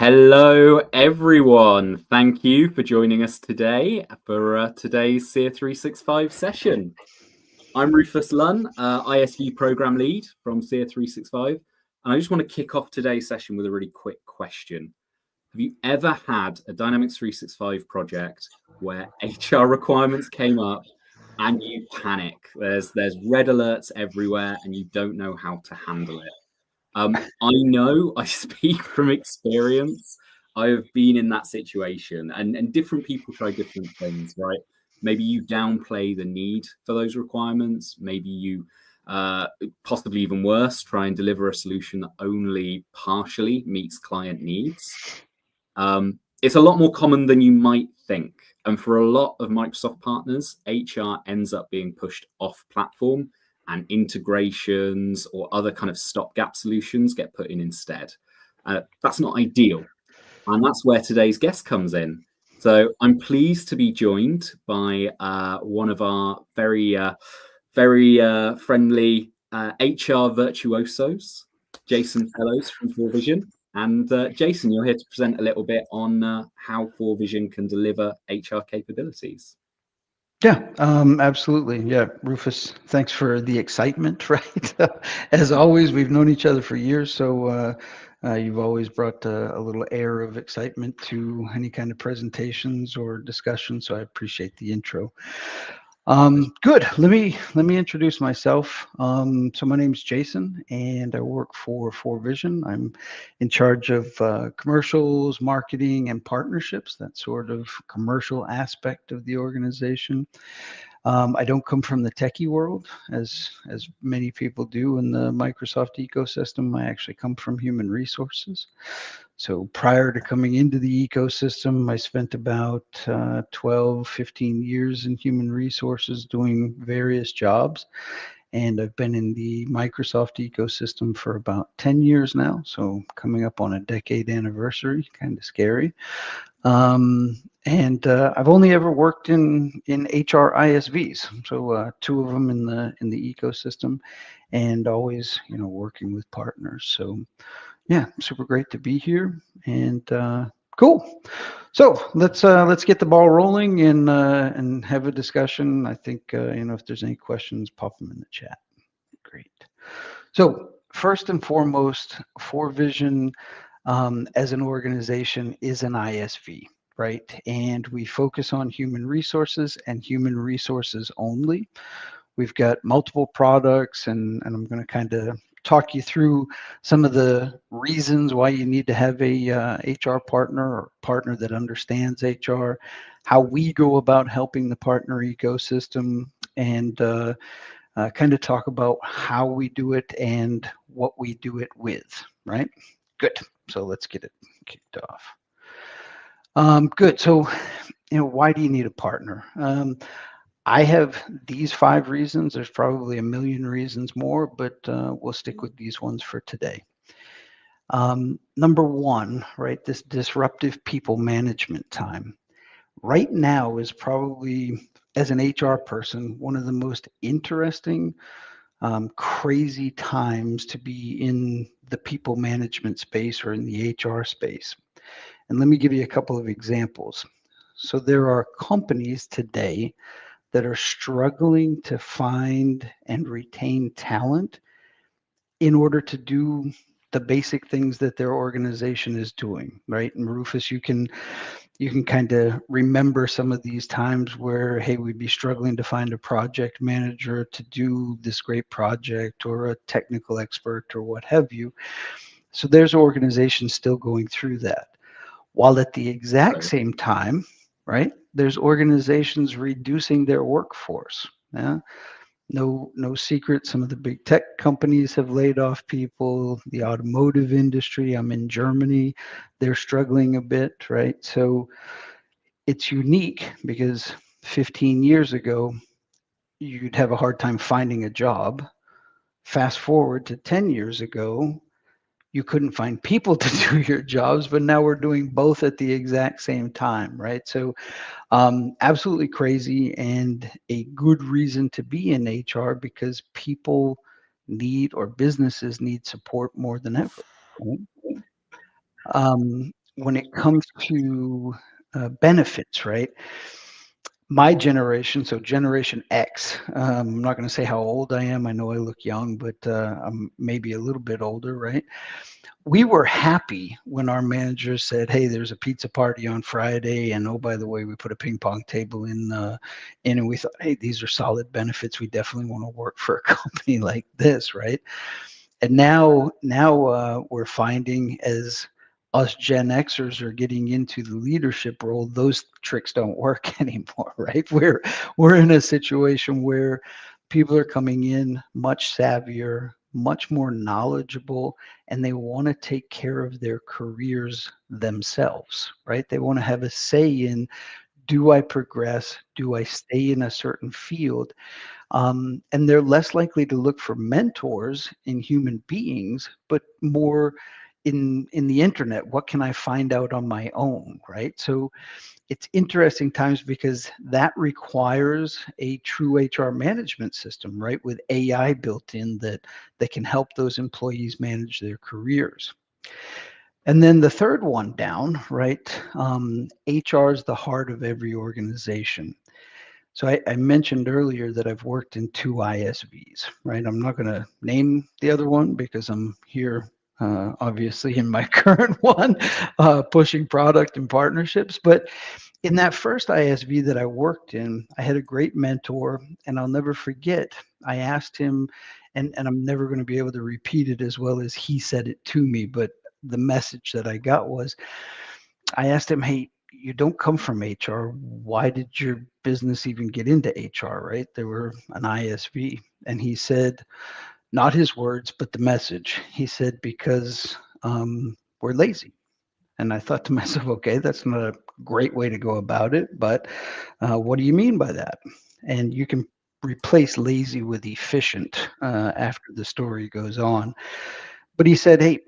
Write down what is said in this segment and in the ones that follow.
Hello, everyone. Thank you for joining us today for today's Seer 365 session. I'm Rufus Lunn, ISV Program Lead from Seer 365, and I just want to kick off today's session with a really quick question. Have you ever had a Dynamics 365 project where HR requirements came up and you panic? There's red alerts everywhere and you don't know how to handle it. I know, I speak from experience. I have been in that situation, and different people try different things, right? Maybe you downplay the need for those requirements. Maybe you, possibly even worse, try and deliver a solution that only partially meets client needs. It's a lot more common than you might think. And for a lot of Microsoft partners, HR ends up being pushed off platform and integrations or other kind of stopgap solutions get put in instead. That's not ideal. And that's where today's guest comes in. So I'm pleased to be joined by one of our very friendly HR virtuosos, Jason Fellows from FourVision. And Jason, you're here to present a little bit on how FourVision can deliver HR capabilities. Yeah, absolutely. Yeah, Rufus, thanks for the excitement, right? As always, we've known each other for years, so you've always brought a little air of excitement to any kind of presentations or discussion, so I appreciate the intro. Good. Let me introduce myself. So my name is Jason, and I work for FourVision. I'm in charge of commercials, marketing, and partnerships. That sort of commercial aspect of the organization. I don't come from the techie world, as many people do in the Microsoft ecosystem. I actually come from human resources. So prior to coming into the ecosystem, I spent about 12, 15 years in human resources doing various jobs. And I've been in the Microsoft ecosystem for about 10 years now. So coming up on a decade anniversary, kind of scary. And I've only ever worked in HR ISVs, so two of them in the ecosystem, and always working with partners. So yeah, super great to be here, and cool. So let's get the ball rolling and have a discussion. I think if there's any questions, pop them in the chat. Great. So first and foremost, FourVision as an organization is an ISV, right? And we focus on human resources and human resources only. We've got multiple products, and I'm going to kind of talk you through some of the reasons why you need to have a HR partner or partner that understands HR, how we go about helping the partner ecosystem, and kind of talk about how we do it and what we do it with, right? Good. So let's get it kicked off. Good. So, why do you need a partner? I have these 5 reasons. There's probably a million reasons more, but we'll stick with these ones for today. Number 1, right? This disruptive people management time. Right now is probably, as an HR person, one of the most interesting, crazy times to be in the people management space or in the HR space. And let me give you a couple of examples. So there are companies today that are struggling to find and retain talent in order to do the basic things that their organization is doing, right? And Rufus, you can kind of remember some of these times where, hey, we'd be struggling to find a project manager to do this great project or a technical expert or what have you. So there's organizations still going through that. While at the exact same time, right, there's organizations reducing their workforce. Yeah? No secret, some of the big tech companies have laid off people. The automotive industry, I'm in Germany, they're struggling a bit, right? So it's unique because 15 years ago, you'd have a hard time finding a job. Fast forward to 10 years ago, you couldn't find people to do your jobs, but now we're doing both at the exact same time, right? So absolutely crazy, and a good reason to be in HR because people need, or businesses need, support more than ever. Right? when it comes to benefits, right? My generation, so Generation X, I'm not going to say how old I am. I know I look young, but I'm maybe a little bit older, right? We were happy when our manager said, "Hey, there's a pizza party on Friday, and oh, by the way, we put a ping pong table in," and we thought, "Hey, these are solid benefits. We definitely want to work for a company like this," right? And now we're finding as us Gen Xers are getting into the leadership role, those tricks don't work anymore, right? We're in a situation where people are coming in much savvier, much more knowledgeable, and they want to take care of their careers themselves, right? They want to have a say in, do I progress? Do I stay in a certain field? And they're less likely to look for mentors in human beings, but more in the internet. What can I find out on my own, right? So it's interesting times because that requires a true HR management system, right? With AI built in that can help those employees manage their careers. And then the third one down, right? HR is the heart of every organization. So I mentioned earlier that I've worked in two ISVs, right? I'm not going to name the other one because I'm here, obviously, in my current one, pushing product and partnerships. But in that first ISV that I worked in, I had a great mentor, and I'll never forget. I asked him, and I'm never going to be able to repeat it as well as he said it to me, but the message that I got was, I asked him, "Hey, you don't come from HR. Why did your business even get into HR?" Right? They were an ISV. And he said, not his words, but the message. He said, "Because we're lazy." And I thought to myself, okay, that's not a great way to go about it, but what do you mean by that? And you can replace lazy with efficient after the story goes on. But he said, "Hey,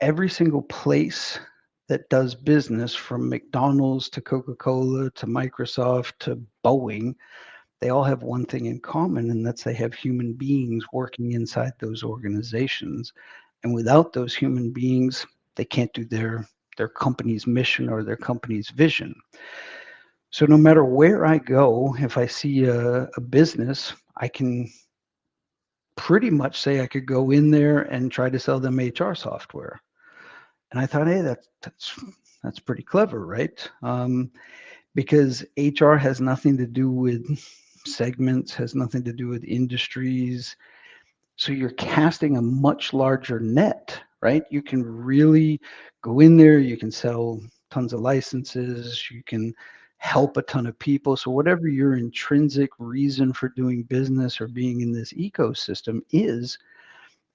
every single place that does business from McDonald's to Coca-Cola to Microsoft to Boeing, they all have one thing in common, and that's they have human beings working inside those organizations. And without those human beings, they can't do their company's mission or their company's vision." So no matter where I go, if I see a business, I can pretty much say I could go in there and try to sell them HR software. And I thought, hey, that's pretty clever, right? Because HR has nothing to do with segments, has nothing to do with industries. So you're casting a much larger net, right? You can really go in there, you can sell tons of licenses, you can help a ton of people. So whatever your intrinsic reason for doing business or being in this ecosystem is,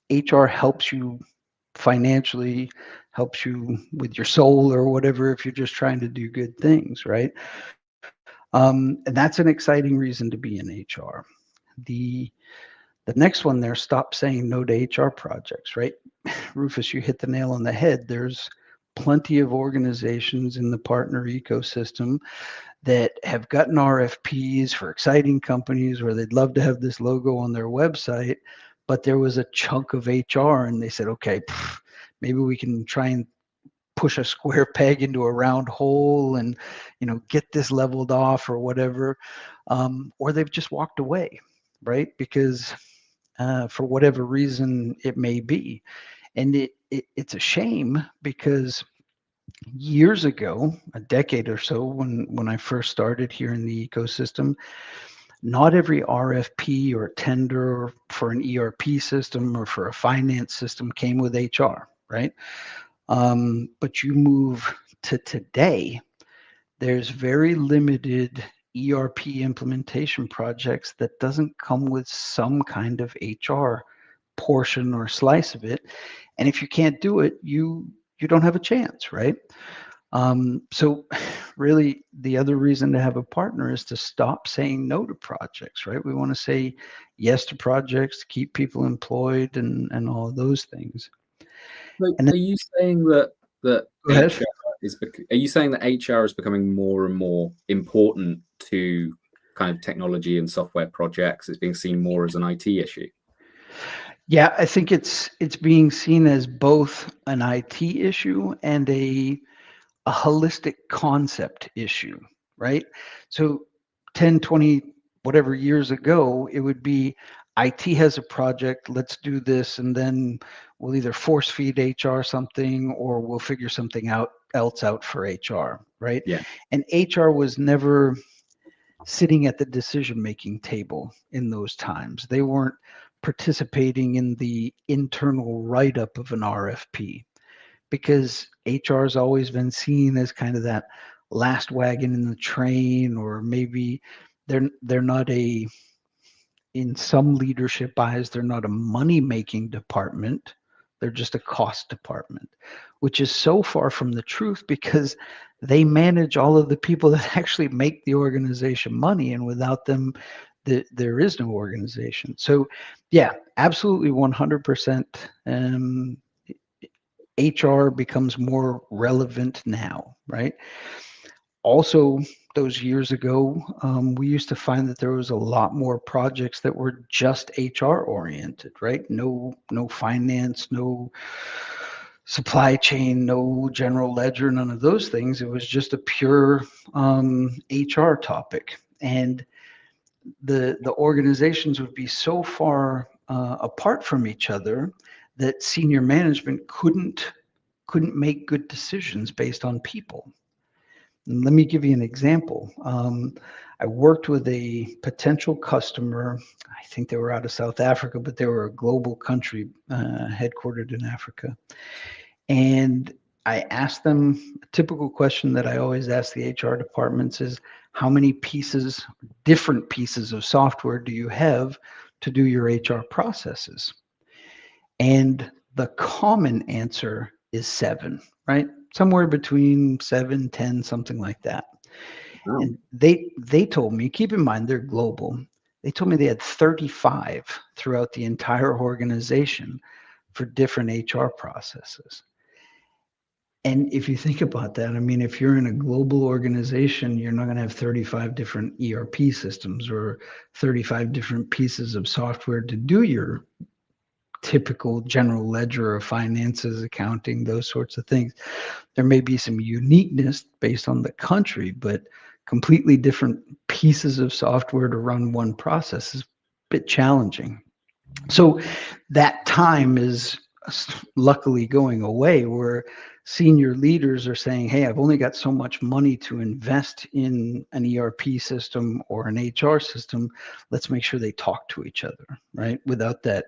HR helps you financially, helps you with your soul or whatever if you're just trying to do good things, right? And that's an exciting reason to be in HR. The the next one there, stop saying no to HR projects, right? Rufus, you hit the nail on the head. There's plenty of organizations in the partner ecosystem that have gotten RFPs for exciting companies where they'd love to have this logo on their website, but there was a chunk of HR and they said, okay, maybe we can try and push a square peg into a round hole and get this leveled off or whatever, or they've just walked away, right? Because for whatever reason it may be. And it's a shame because years ago, a decade or so, when I first started here in the ecosystem, not every RFP or tender for an ERP system or for a finance system came with HR, right? But you move to today, there's very limited ERP implementation projects that doesn't come with some kind of HR portion or slice of it. And if you can't do it, you don't have a chance, right? So really the other reason to have a partner is to stop saying no to projects, right? We want to say yes to projects, to keep people employed and all of those things. So And then, are you saying that go ahead. are you saying that HR is becoming more and more important to kind of technology and software projects? It's being seen more as an IT issue. Yeah, I think it's being seen as both an IT issue and a a holistic concept issue, right? So 10, 20, whatever years ago, it would be IT has a project, let's do this, and then we'll either force feed HR something or we'll figure something else out for HR, right? Yeah. And HR was never sitting at the decision-making table in those times. They weren't participating in the internal write-up of an RFP because HR has always been seen as kind of that last wagon in the train, or maybe they're not a, in some leadership eyes, they're not a money-making department. They're just a cost department, which is so far from the truth because they manage all of the people that actually make the organization money, and without them, there is no organization. So, yeah, absolutely 100%. HR becomes more relevant now, right? Also, those years ago, we used to find that there was a lot more projects that were just HR oriented, right? No finance, no supply chain, no general ledger, none of those things. It was just a pure HR topic, and the organizations would be so far apart from each other that senior management couldn't make good decisions based on people. And let me give you an example. I worked with a potential customer. I think they were out of South Africa, but they were a global country headquartered in Africa. And I asked them a typical question that I always ask the HR departments is, how many different pieces of software do you have to do your HR processes? And the common answer is 7, right? Somewhere between 7, 10, something like that. Oh. And they told me, keep in mind they're global. They told me they had 35 throughout the entire organization for different HR processes. And if you think about that, I mean, if you're in a global organization, you're not going to have 35 different ERP systems or 35 different pieces of software to do your typical general ledger of finances, accounting, those sorts of things. There may be some uniqueness based on the country, but completely different pieces of software to run one process is a bit challenging. So that time is luckily going away, where senior leaders are saying, hey, I've only got so much money to invest in an ERP system or an HR system. Let's make sure they talk to each other, right? Without that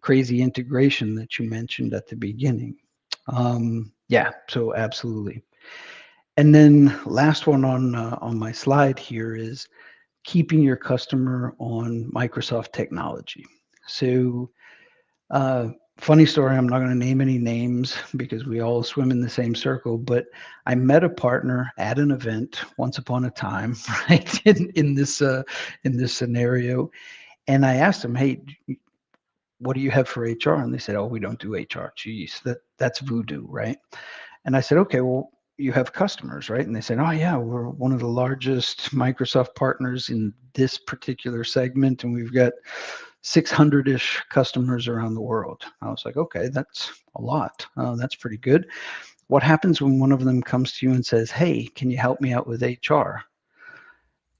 crazy integration that you mentioned at the beginning. Yeah, so absolutely. And then last one on my slide here is keeping your customer on Microsoft technology. So funny story, I'm not going to name any names because we all swim in the same circle, but I met a partner at an event once upon a time, right, in this scenario. And I asked him, hey, what do you have for HR? And they said, oh, we don't do HR. Geez, that's voodoo, right? And I said, okay, well, you have customers, right? And they said, oh yeah, we're one of the largest Microsoft partners in this particular segment, and we've got 600-ish customers around the world. I was like, okay, that's a lot. That's pretty good. What happens when one of them comes to you and says, hey, can you help me out with HR?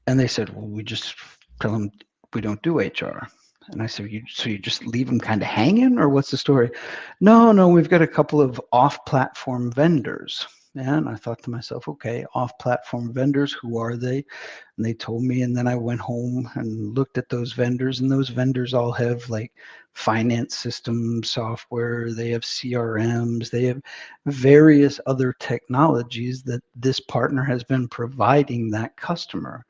And they said, well, we just tell them we don't do HR. And I said, so you just leave them kind of hanging, or what's the story? No, we've got a couple of off-platform vendors. And I thought to myself, okay, off-platform vendors, who are they? And they told me, and then I went home and looked at those vendors, and those vendors all have like finance system software, they have CRMs, they have various other technologies that this partner has been providing that customer.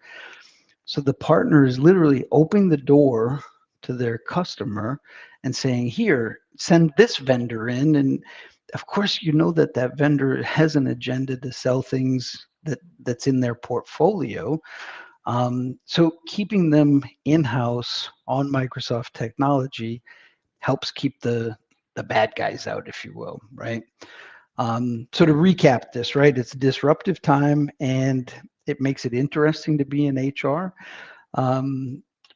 So the partner is literally opening the door to their customer and saying, here, send this vendor in. And of course, you know that that vendor has an agenda to sell things that's in their portfolio. So keeping them in-house on Microsoft technology helps keep the bad guys out, if you will, right? So to recap this, right, it's a disruptive time and it makes it interesting to be in HR.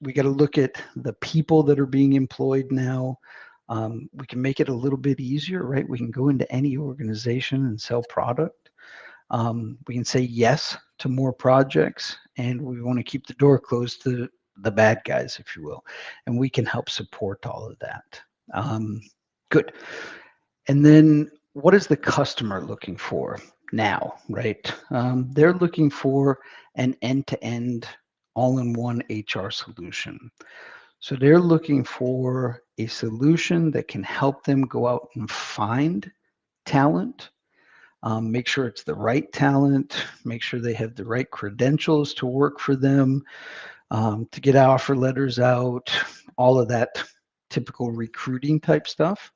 We got to look at the people that are being employed now. We can make it a little bit easier, right? We can go into any organization and sell product. We can say yes to more projects, and we want to keep the door closed to the bad guys, if you will. And we can help support all of that. Good. And then what is the customer looking for now, right? They're looking for an end-to-end, all-in-one HR solution. So they're looking for a solution that can help them go out and find talent, make sure it's the right talent, make sure they have the right credentials to work for them, to get offer letters out, all of that typical recruiting type stuff.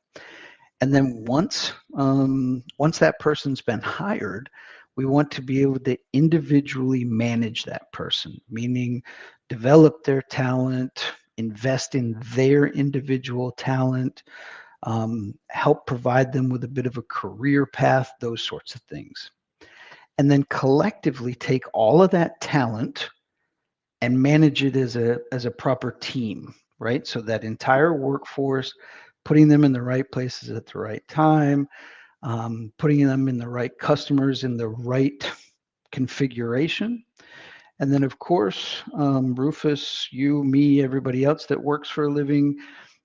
And then once that person's been hired, we want to be able to individually manage that person, meaning develop their talent, invest in their individual talent, help provide them with a bit of a career path, those sorts of things. And then collectively take all of that talent and manage it as a proper team, right? So that entire workforce, putting them in the right places at the right time, putting them in the right customers in the right configuration. And then, of course, Rufus, you, me, everybody else that works for a living,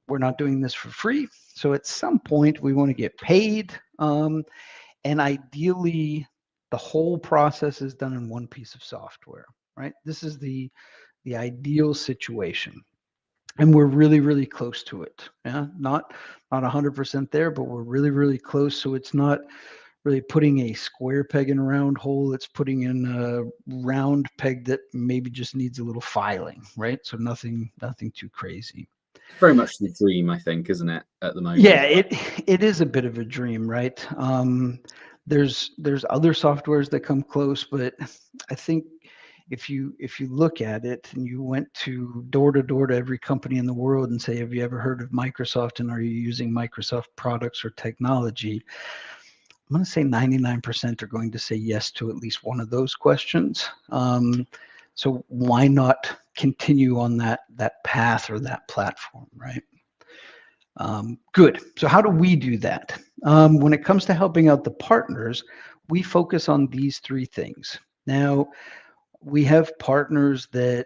we're not doing this for free. So at some point, we want to get paid. And ideally, the whole process is done in one piece of software, right? This is the ideal situation. And we're really, really close to it. Yeah, not 100% there, but we're really, really close. So it's not really putting a square peg in a round hole. It's putting in a round peg that maybe just needs a little filing, right? So nothing too crazy. It's very much the dream, I think, isn't it, at the moment? Yeah, it is a bit of a dream, right? There's other softwares that come close, but I think if you look at it and you went door to every company in the world and say, have you ever heard of Microsoft and are you using Microsoft products or technology? I'm going to say 99% are going to say yes to at least one of those questions. So why not continue on that path or that platform, right? Good. So how do we do that? When it comes to helping out the partners, we focus on these three things. Now, we have partners that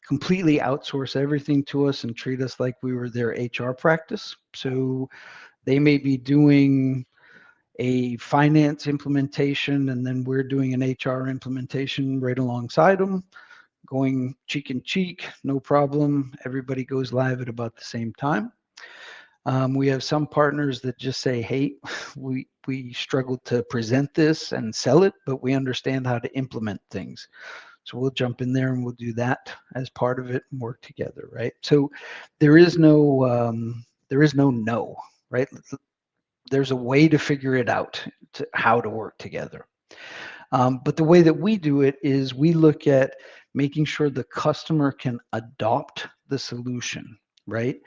completely outsource everything to us and treat us like we were their HR practice. So they may be doing a finance implementation and then we're doing an HR implementation right alongside them, going cheek in cheek, no problem. Everybody goes live at about the same time. We have some partners that just say, hey, we struggle to present this and sell it, but we understand how to implement things. So we'll jump in there and we'll do that as part of it and work together, right? So there is no no, right? There's a way to figure it out, to how to work together. But the way that we do it is we look at making sure the customer can adopt the solution, right?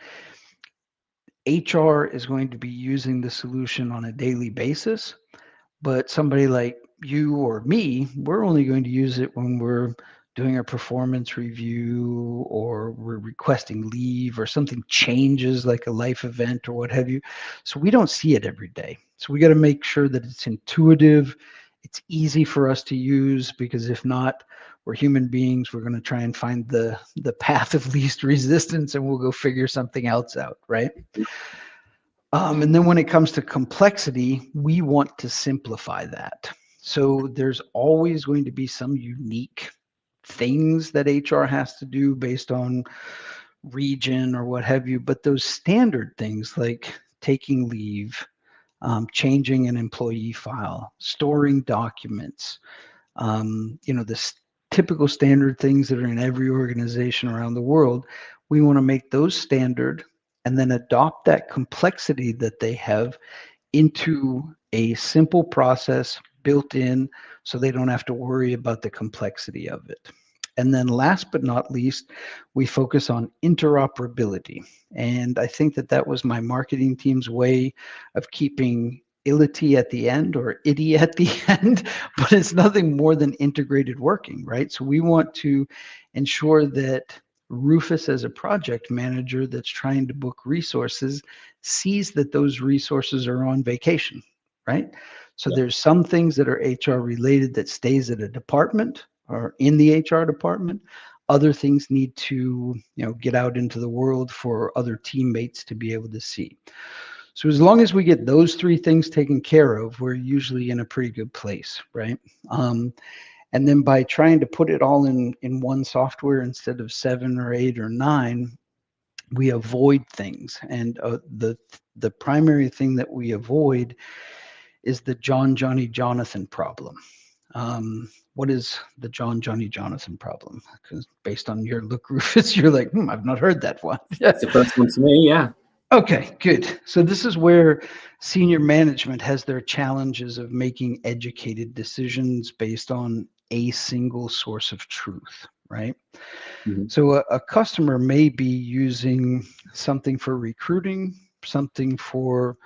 HR is going to be using the solution on a daily basis, but somebody like you or me, we're only going to use it when we're doing a performance review or we're requesting leave or something changes like a life event or what have you. So we don't see it every day. So we got to make sure that it's intuitive, it's easy for us to use, because if not, we're human beings. We're going to try and find the path of least resistance and we'll go figure something else out, right? And then when it comes to complexity, we want to simplify that. So there's always going to be some unique things that HR has to do based on region or what have you, but those standard things like taking leave, changing an employee file, storing documents, the typical standard things that are in every organization around the world, we want to make those standard and then adopt that complexity that they have into a simple process built in so they don't have to worry about the complexity of it. And then last but not least, we focus on interoperability. And I think that was my marketing team's way of keeping ILITY at the end or IDI at the end, but it's nothing more than integrated working, right? So we want to ensure that Rufus, as a project manager that's trying to book resources, sees that those resources are on vacation, right? So there's some things that are HR related that stays at a department or in the HR department. Other things need to, get out into the world for other teammates to be able to see. So as long as we get those three things taken care of, we're usually in a pretty good place, right? And then by trying to put it all in one software instead of 7 or 8 or 9, we avoid things. And the primary thing that we avoid is the John, Johnny, Jonathan problem. What is the John, Johnny, Jonathan problem? Because based on your look, Rufus, you're like, I've not heard that one. It's the first one to me, yeah. Okay, good. So this is where senior management has their challenges of making educated decisions based on a single source of truth, right? Mm-hmm. So a customer may be using something for recruiting, something for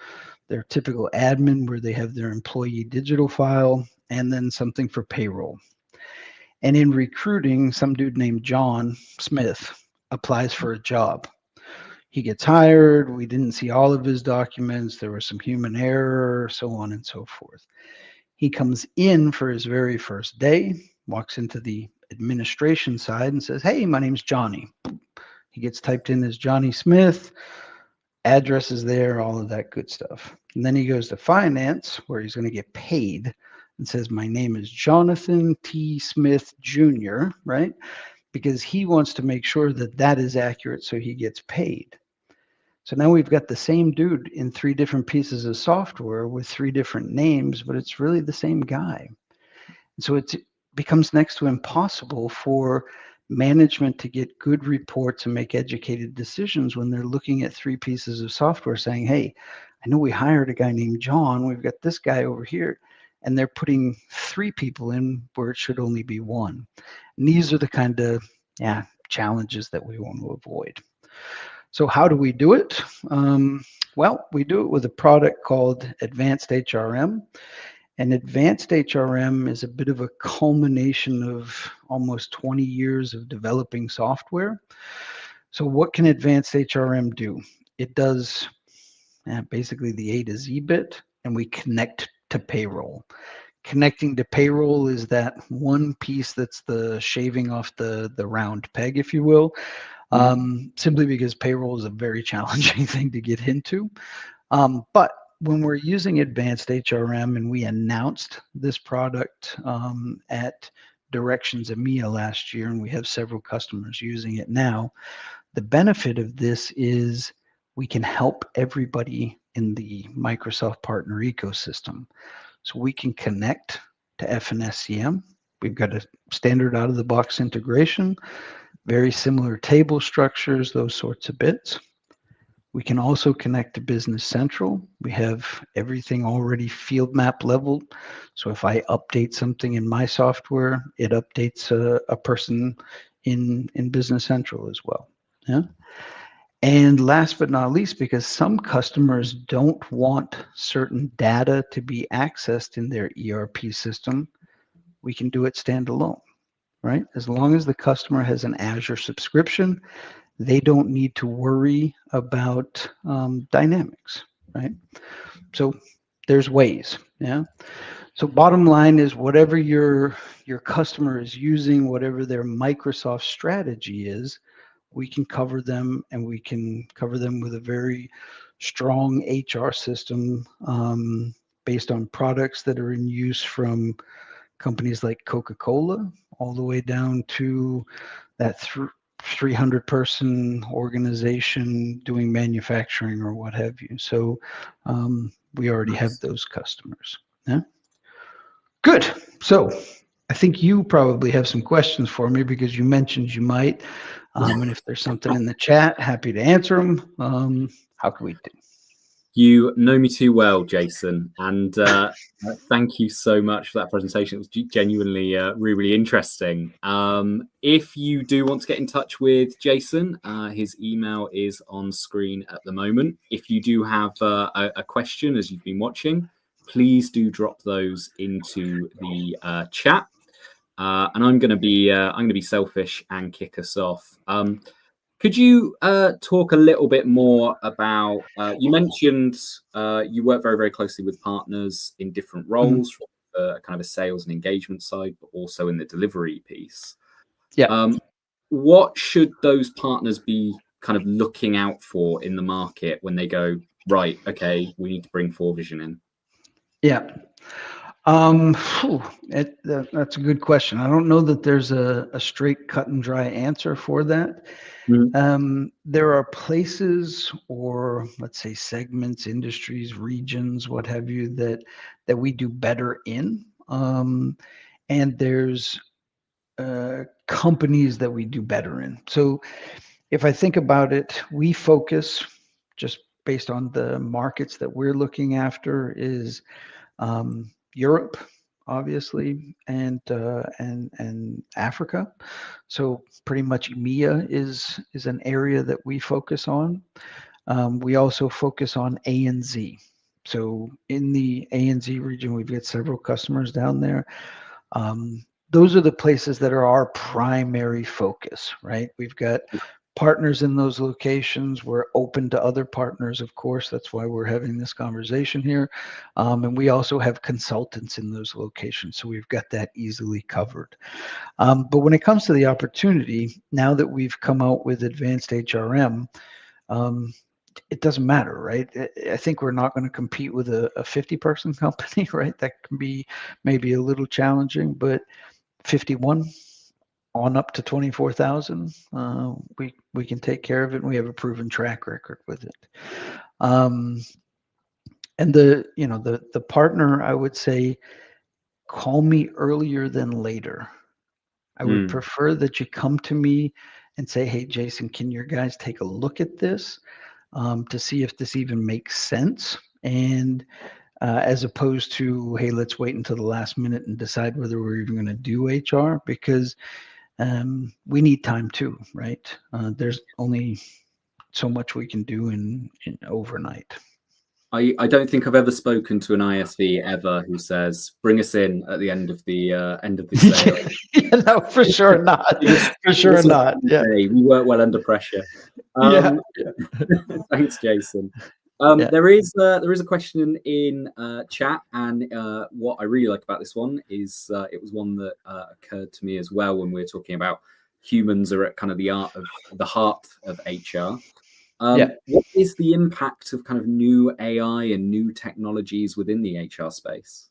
their typical admin where they have their employee digital file, and then something for payroll. And in recruiting, some dude named John Smith applies for a job. He gets hired. We didn't see all of his documents. There was some human error, so on and so forth. He comes in for his very first day, walks into the administration side and says, "Hey, my name's Johnny." He gets typed in as Johnny Smith, address is there, all of that good stuff. And then he goes to finance where he's going to get paid and says, "My name is Jonathan T. Smith Jr., right? Because he wants to make sure that that is accurate so he gets paid. So now we've got the same dude in 3 different pieces of software with 3 different names, but it's really the same guy. And so it becomes next to impossible for management to get good reports and make educated decisions when they're looking at 3 pieces of software saying, "Hey, I know we hired a guy named John. We've got this guy over here." And they're putting 3 people in where it should only be 1. And these are the kind of challenges that we want to avoid. So how do we do it? Well, we do it with a product called Advanced HRM. And Advanced HRM is a bit of a culmination of almost 20 years of developing software. So what can Advanced HRM do? It does basically the A to Z bit, and we connect to payroll. Connecting to payroll is that one piece that's the shaving off the round peg, if you will. Simply because payroll is a very challenging thing to get into. But when we're using Advanced HRM, and we announced this product at Directions EMEA last year, and we have several customers using it now, the benefit of this is we can help everybody in the Microsoft partner ecosystem. So we can connect to FNSCM. We've got a standard out-of-the-box integration, very similar table structures, those sorts of bits. We can also connect to Business Central. We have everything already field map leveled. So if I update something in my software, it updates a person in Business Central as well. Yeah. And last but not least, because some customers don't want certain data to be accessed in their ERP system, we can do it standalone. Right? As long as the customer has an Azure subscription, they don't need to worry about Dynamics, right? So there's ways, yeah? So bottom line is whatever your customer is using, whatever their Microsoft strategy is, we can cover them, and we can cover them with a very strong HR system based on products that are in use from companies like Coca-Cola, all the way down to that 300-person organization doing manufacturing or what have you. So we already have those customers. Yeah. Good. So I think you probably have some questions for me because you mentioned you might. And if there's something in the chat, happy to answer them. How can we do? You know me too well, Jason, and thank you so much for that presentation. It was genuinely really interesting. If you do want to get in touch with Jason, his email is on screen at the moment. If you do have a question as you've been watching, please do drop those into the chat. And I'm going to be selfish and kick us off. Could you talk a little bit more about, you mentioned you work very, very closely with partners in different Mhm. roles, from kind of a sales and engagement side, but also in the delivery piece. Yeah. What should those partners be kind of looking out for in the market when they go, right, okay, we need to bring FourVision in? Yeah. That's a good question. I don't know that there's a straight cut and dry answer for that. Mhm. There are places, or let's say segments, industries, regions, what have you, that we do better in. And there's companies that we do better in. So if I think about it, we focus, just based on the markets that we're looking after, is Europe, obviously, and Africa. So pretty much EMEA is an area that we focus on. We also focus on ANZ. So in the ANZ region, we've got several customers down there. Those are the places that are our primary focus, right? We've got partners in those locations. We're open to other partners, of course. That's why we're having this conversation here. And we also have consultants in those locations. So we've got that easily covered. But when it comes to the opportunity, now that we've come out with advanced HRM, um, it doesn't matter, right? I think we're not going to compete with a 50-person company, right? That can be maybe a little challenging, but 51 on up to 24,000, we can take care of it, and we have a proven track record with it. And the partner, I would say, call me earlier than later. I would Mm. prefer that you come to me and say, hey, Jason, can your guys take a look at this to see if this even makes sense? And as opposed to, hey, let's wait until the last minute and decide whether we're even going to do HR, because we need time too, right? There's only so much we can do in overnight. I don't think I've ever spoken to an ISV ever who says, "Bring us in at the end of the sale." Yeah, no, for sure not. Give us, For give sure us a not. full Yeah. day. We work well under pressure. Yeah. Um, Thanks, Jason. Yeah. There is a question in chat, and what I really like about this one is it was one that occurred to me as well when we were talking about humans are at kind of the heart of HR. Yeah. What is the impact of kind of new AI and new technologies within the HR space?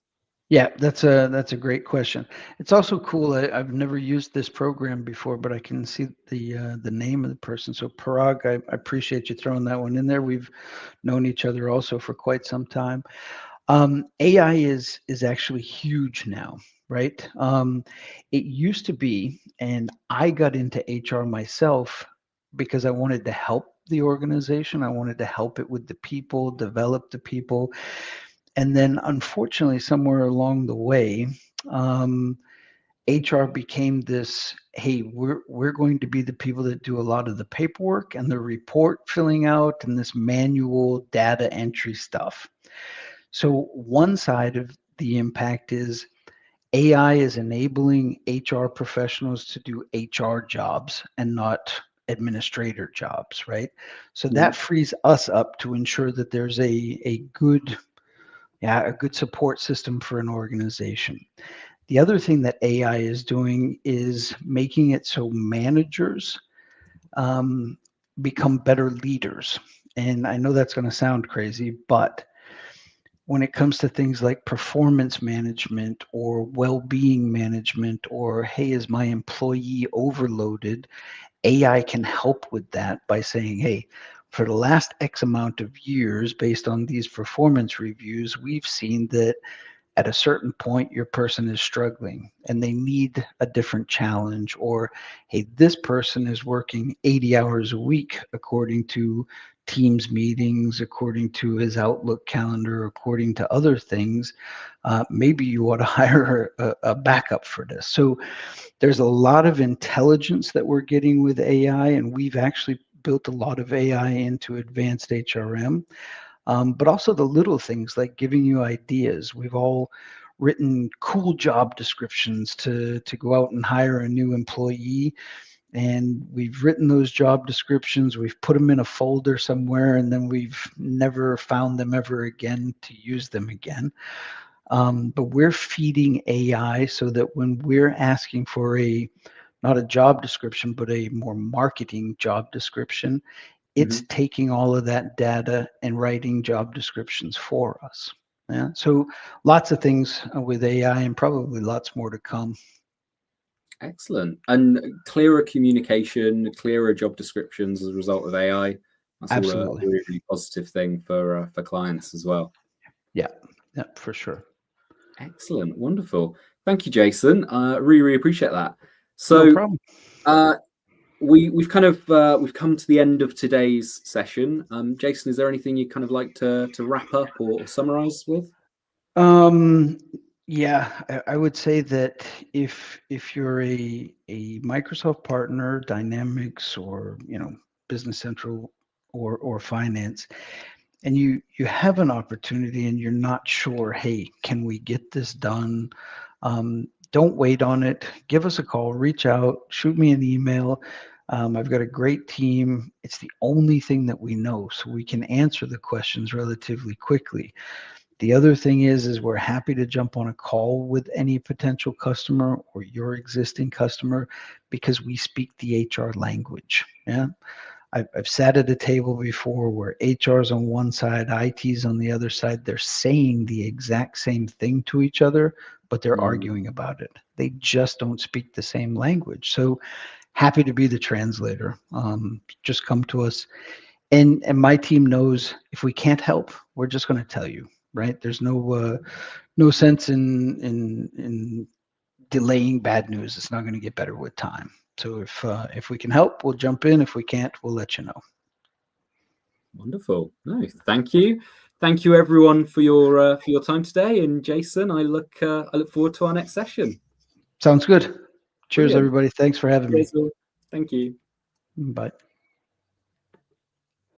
Yeah, that's a great question. It's also cool. I've never used this program before, but I can see the name of the person. So Parag, I appreciate you throwing that one in there. We've known each other also for quite some time. AI is actually huge now, right? It used to be, and I got into HR myself because I wanted to help the organization. I wanted to help it with the people, develop the people. And then unfortunately, somewhere along the way, HR became this, hey, we're going to be the people that do a lot of the paperwork and the report filling out and this manual data entry stuff. So one side of the impact is AI is enabling HR professionals to do HR jobs and not administrator jobs, right? So Yeah. that frees us up to ensure that there's a good, yeah, a good support system for an organization. The other thing that AI is doing is making it so managers um, become better leaders. And I know that's going to sound crazy, but when it comes to things like performance management or well-being management, or hey, is my employee overloaded, AI can help with that by saying, hey, for the last X amount of years, based on these performance reviews, we've seen that at a certain point your person is struggling and they need a different challenge, or hey, this person is working 80 hours a week according to Teams meetings, according to his Outlook calendar, according to other things. Maybe you ought to hire a backup for this. So there's a lot of intelligence that we're getting with AI, and we've actually built a lot of AI into advanced HRM. But also the little things like giving you ideas. We've all written cool job descriptions to go out and hire a new employee, and we've written those job descriptions, we've put them in a folder somewhere, and then we've never found them ever again to use them again. But we're feeding AI so that when we're asking for not a job description, but a more marketing job description, it's taking all of that data and writing job descriptions for us. Yeah. So lots of things with AI, and probably lots more to come. Excellent. And clearer communication, clearer job descriptions as a result of AI. That's Absolutely. all a really, really positive thing for clients as well. Yeah, for sure. Excellent. Wonderful. Thank you, Jason. Really, really appreciate that. So no problem. We've kind of we've come to the end of today's session. Jason, is there anything you'd kind of like to wrap up or summarize with? Yeah, I would say that if you're a Microsoft partner, Dynamics, or Business Central or Finance, and you have an opportunity and you're not sure, hey, can we get this done? Don't wait on it. Give us a call, reach out, shoot me an email. I've got a great team. It's the only thing that we know, so we can answer the questions relatively quickly. The other thing is we're happy to jump on a call with any potential customer or your existing customer, because we speak the HR language. Yeah. I've sat at a table before where HR's on one side, IT's on the other side. They're saying the exact same thing to each other, but they're arguing about it. They just don't speak the same language. So happy to be the translator. Just come to us. And my team knows if we can't help, we're just going to tell you, right? There's no sense in delaying bad news. It's not going to get better with time. So if we can help, we'll jump in. If we can't, we'll let you know. Wonderful. No, thank you. Thank you everyone for your time today. And Jason, I look forward to our next session. Sounds good. Cheers, Brilliant. everybody. Thanks for having me. Thank you. Bye.